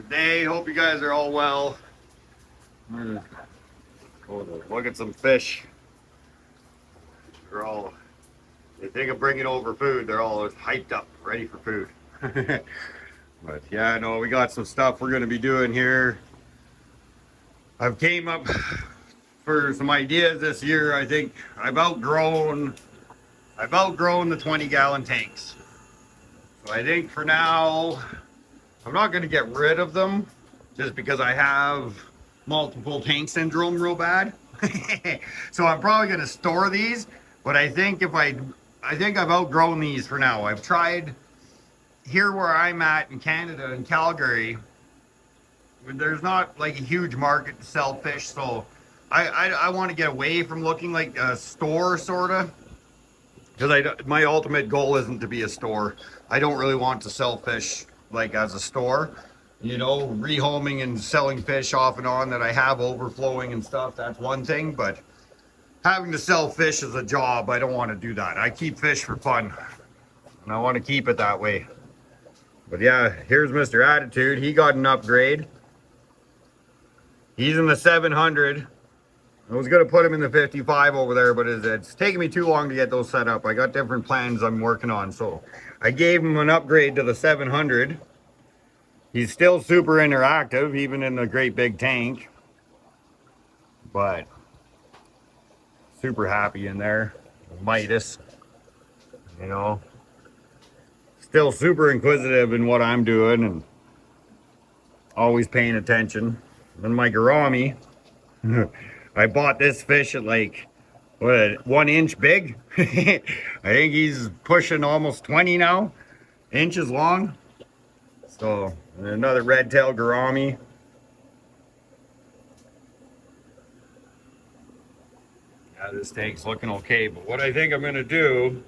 day. Hope you guys are all well. Look at some fish. They're all, they think of bringing over food. They're all hyped up, ready for food. But yeah, no, we got some stuff we're going to be doing here. I've came up for some ideas this year. I think I've outgrown the 20-gallon tanks. So I think for now, I'm not going to get rid of them just because I have multiple tank syndrome real bad. So I'm probably going to store these, but I think I've outgrown these for now. I've tried here where I'm at in Canada, in Calgary. There's not like a huge market to sell fish, so I want to get away from looking like a store sort of, because my ultimate goal isn't to be a store. I don't really want to sell fish like as a store. Rehoming and selling fish off and on that I have overflowing and stuff, that's one thing, but having to sell fish as a job, I don't want to do that. I keep fish for fun, and I want to keep it that way. But yeah, here's Mr. Attitude. He got an upgrade. He's in the 700. I was going to put him in the 55 over there, but it's taking me too long to get those set up. I got different plans I'm working on, so I gave him an upgrade to the 700. He's still super interactive, even in the great big tank, but super happy in there. Midas, still super inquisitive in what I'm doing and always paying attention. And my gourami, I bought this fish at like, what, 1 inch big? I think he's pushing almost 20 now, inches long. So another red tail gourami. Yeah, this tank's looking okay, but what I think I'm gonna do,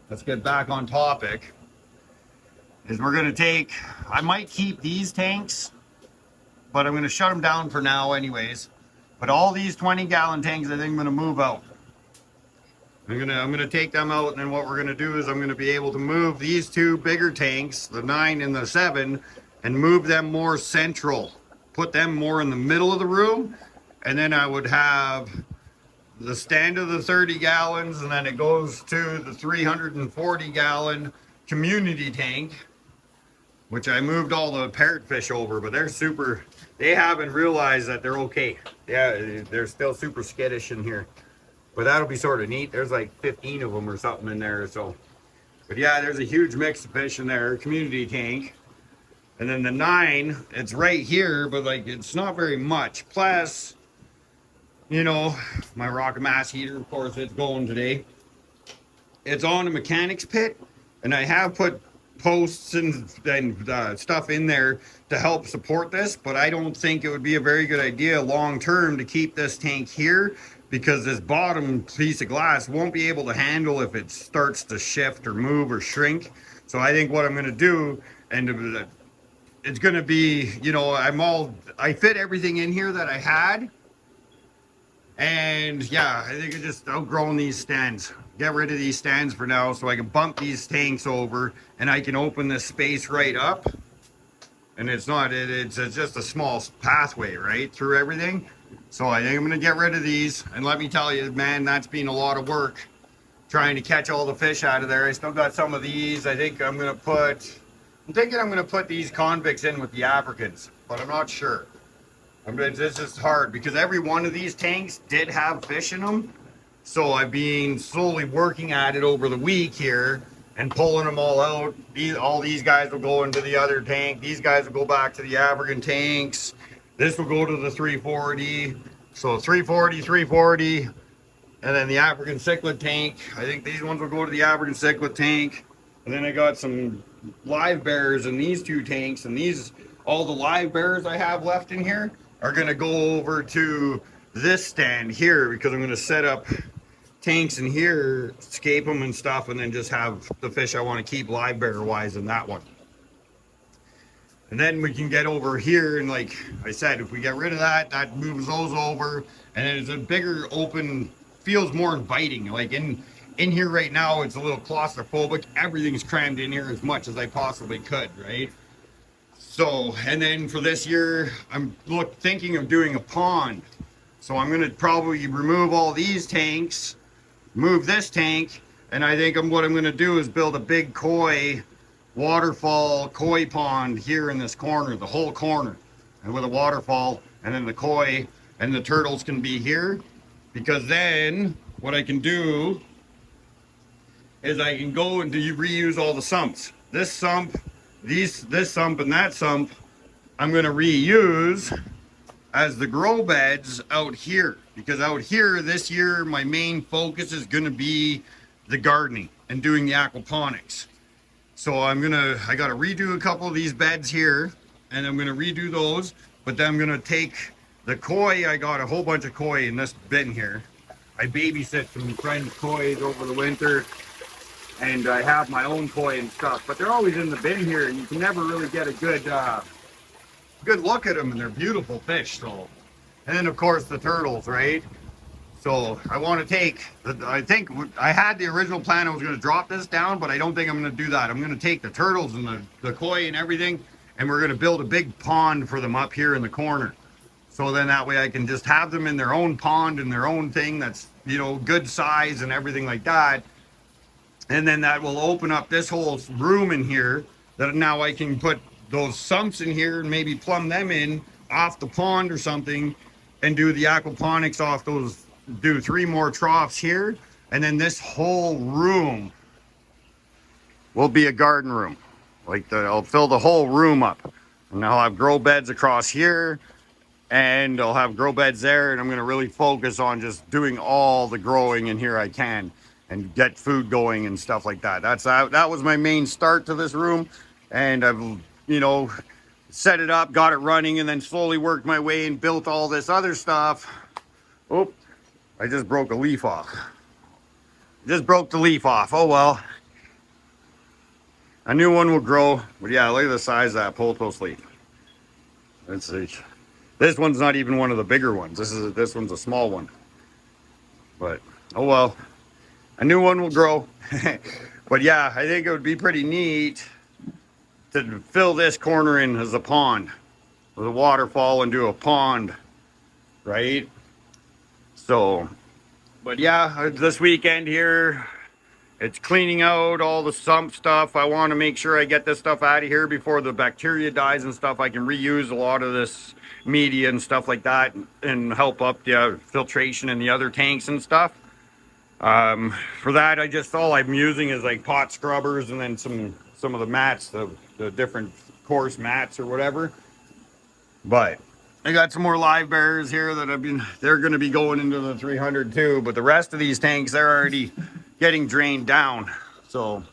let's get back on topic, is I might keep these tanks, but I'm gonna shut them down for now anyways. But all these 20-gallon tanks, I think I'm gonna move out. I'm gonna take them out, and then what we're gonna do is I'm gonna be able to move these two bigger tanks, the 9 and the 7, and move them more central. Put them more in the middle of the room, and then I would have the stand of the 30 gallons, and then it goes to the 340-gallon community tank, which I moved all the parrotfish over, but they haven't realized that they're okay. Yeah, they're still super skittish in here. But that'll be sort of neat. There's like 15 of them or something in there. So, but yeah, there's a huge mix of fish in there, community tank. And then the 9, it's right here, but like it's not very much. Plus, my rocket mass heater, of course, it's going today. It's on a mechanics pit, and I have put posts and stuff in there to help support this, but I don't think it would be a very good idea long term to keep this tank here, because this bottom piece of glass won't be able to handle if it starts to shift or move or shrink. So I think what I'm going to do, and it's going to be, I fit everything in here that I had. And yeah, I think I just outgrown these stands. Get rid of these stands for now so I can bump these tanks over and I can open this space right up. And it's just a small pathway right through everything. So I think I'm going to get rid of these. And let me tell you, man, that's been a lot of work trying to catch all the fish out of there. I still got some of these. I'm thinking I'm going to put these convicts in with the Africans, but I'm not sure. It's just hard because every one of these tanks did have fish in them. So I've been slowly working at it over the week here and pulling them all out. All these guys will go into the other tank. These guys will go back to the African tanks. This will go to the 340. So 340, and then the African cichlid tank. I think these ones will go to the African cichlid tank. And then I got some live bears in these two tanks, and all the live bears I have left in here are going to go over to this stand here, because I'm going to set up tanks in here, escape them and stuff, and then just have the fish I want to keep live bear wise in that one. And then we can get over here, and like I said, if we get rid of that moves those over, and then it's a bigger open, feels more inviting. Like in here right now, it's a little claustrophobic. Everything's crammed in here as much as I possibly could, right? So, and then for this year, I'm thinking of doing a pond. So I'm gonna probably remove all these tanks, move this tank, and I think what I'm gonna do is build a big koi waterfall koi pond here in this corner, the whole corner, and with a waterfall, and then the koi and the turtles can be here, because then what I can do is I can go and reuse all the sumps. This sump, this sump, and that sump, I'm gonna reuse as the grow beds out here, because out here this year my main focus is going to be the gardening and doing the aquaponics. So I got to redo a couple of these beds here, and I'm going to redo those, but then I'm going to take the koi. I got a whole bunch of koi in this bin here. I babysit some friends' koi over the winter, and I have my own koi and stuff, but they're always in the bin here, and you can never really get a good look at them, and they're beautiful fish. So, and then of course the turtles, right? So I want to take I think I had the original plan, I was going to drop this down, but I don't think I'm going to do that. I'm going to take the turtles and the koi and everything, and we're going to build a big pond for them up here in the corner. So then that way I can just have them in their own pond and their own thing that's, you know, good size and everything like that. And then that will open up this whole room in here, that now I can put those sumps in here and maybe plumb them in off the pond or something, and do the aquaponics off those, do 3 more troughs here, and then this whole room will be a garden room. I'll fill the whole room up, and I'll have grow beds across here, and I'll have grow beds there, and I'm going to really focus on just doing all the growing in here I can, and get food going and stuff like that. That was my main start to this room, and I've, you know, set it up, got it running, and then slowly worked my way and built all this other stuff. Oh, I just broke a leaf off. Just broke the leaf off. Oh well. A new one will grow. But yeah, look at the size of that pothos leaf. Let's see. This one's not even one of the bigger ones. This one's a small one. But oh well. A new one will grow. But yeah, I think it would be pretty neat to fill this corner in as a pond, with a waterfall, and do a pond, right? So, but yeah, this weekend here, it's cleaning out all the sump stuff. I want to make sure I get this stuff out of here before the bacteria dies and stuff. I can reuse a lot of this media and stuff like that, and help up the filtration in the other tanks and stuff. For that, all I'm using is like pot scrubbers, and then some of the mats, the different coarse mats or whatever. But I got some more live bears here that they're going to be going into the 300 too, but the rest of these tanks, they're already getting drained down. So,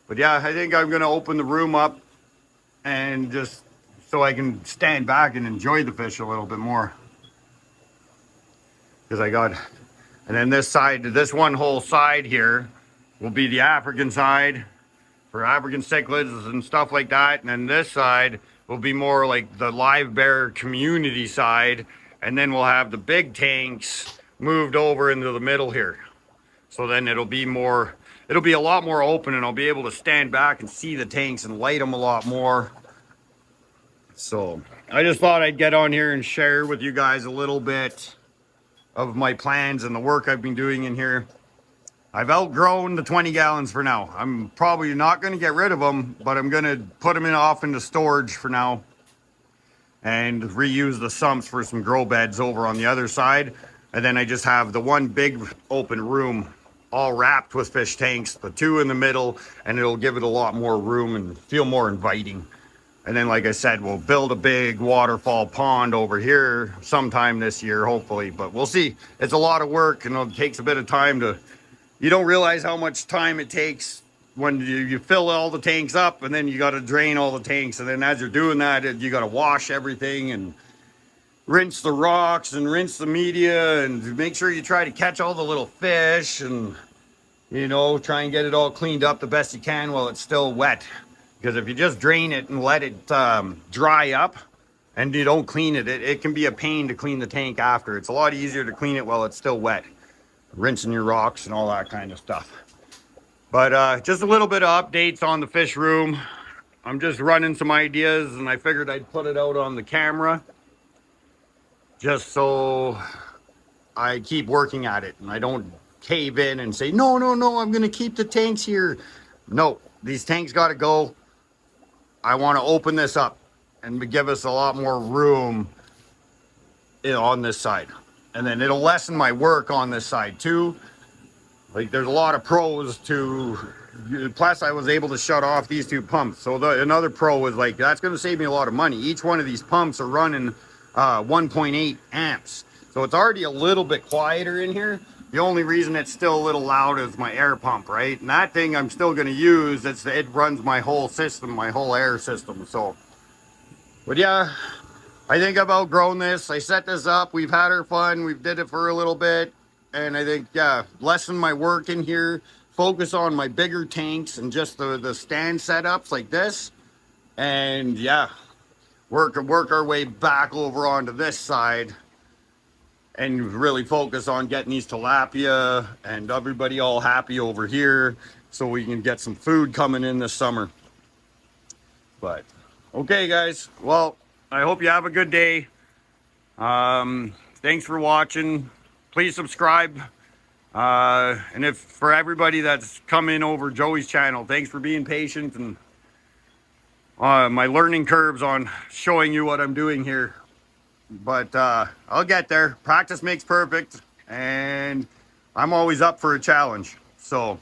but yeah, I think I'm going to open the room up, and just so I can stand back and enjoy the fish a little bit more. Because and then this side, this one whole side here will be the African side for African cichlids and stuff like that. And then this side will be more like the live bear community side. And then we'll have the big tanks moved over into the middle here. So then it'll be a lot more open, and I'll be able to stand back and see the tanks and light them a lot more. So I just thought I'd get on here and share with you guys a little bit of my plans and the work I've been doing in here. I've outgrown the 20 gallons for now. I'm probably not going to get rid of them, but I'm going to put them off into storage for now, and reuse the sumps for some grow beds over on the other side. And then I just have the one big open room all wrapped with fish tanks, the 2 in the middle, and it'll give it a lot more room and feel more inviting. And then, like I said, we'll build a big waterfall pond over here sometime this year, hopefully. But we'll see. It's a lot of work, and it takes a bit of time to... You don't realize how much time it takes when you fill all the tanks up, and then you got to drain all the tanks. And then as you're doing that, you got to wash everything and rinse the rocks and rinse the media, and make sure you try to catch all the little fish, and, you know, try and get it all cleaned up the best you can while it's still wet. Because if you just drain it and let it dry up, and you don't clean it, it can be a pain to clean the tank after. It's a lot easier to clean it while it's still wet. Rinsing your rocks and all that kind of stuff. But just a little bit of updates on the fish room. I'm just running some ideas, and I figured I'd put it out on the camera just so I keep working at it and I don't cave in and say, no, no, no, I'm going to keep the tanks here. No, these tanks got to go. I want to open this up and give us a lot more room on this side. And then it'll lessen my work on this side too. Like, there's a lot of pros to, plus I was able to shut off these two pumps. So another pro was like, that's going to save me a lot of money. Each one of these pumps are running 1.8 amps. So it's already a little bit quieter in here. The only reason it's still a little loud is my air pump, right? And that thing I'm still going to use. It runs my whole system, my whole air system. So, but yeah, I think I've outgrown this. I set this up. We've had our fun. We've did it for a little bit. And I think, yeah, lessen my work in here. Focus on my bigger tanks and just the stand setups like this. And yeah, work our way back over onto this side. And really focus on getting these tilapia and everybody all happy over here so we can get some food coming in this summer. But okay, guys, well, I hope you have a good day. Thanks for watching. Please subscribe, and if for everybody that's come in over Joey's channel, thanks for being patient and my learning curves on showing you what I'm doing here. But I'll get there. Practice makes perfect, and I'm always up for a challenge. So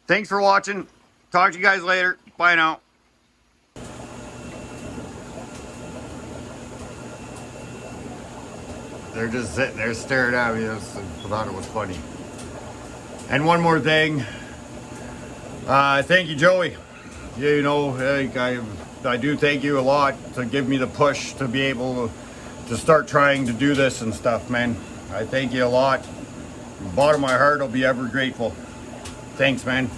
thanks for watching. Talk to you guys later. Bye now. They're just sitting there staring at me. I thought it was funny. And one more thing. Thank you, Joey. You know, I do thank you a lot to give me the push to be able to start trying to do this and stuff, man. I thank you a lot. From the bottom of my heart, I'll be ever grateful. Thanks, man.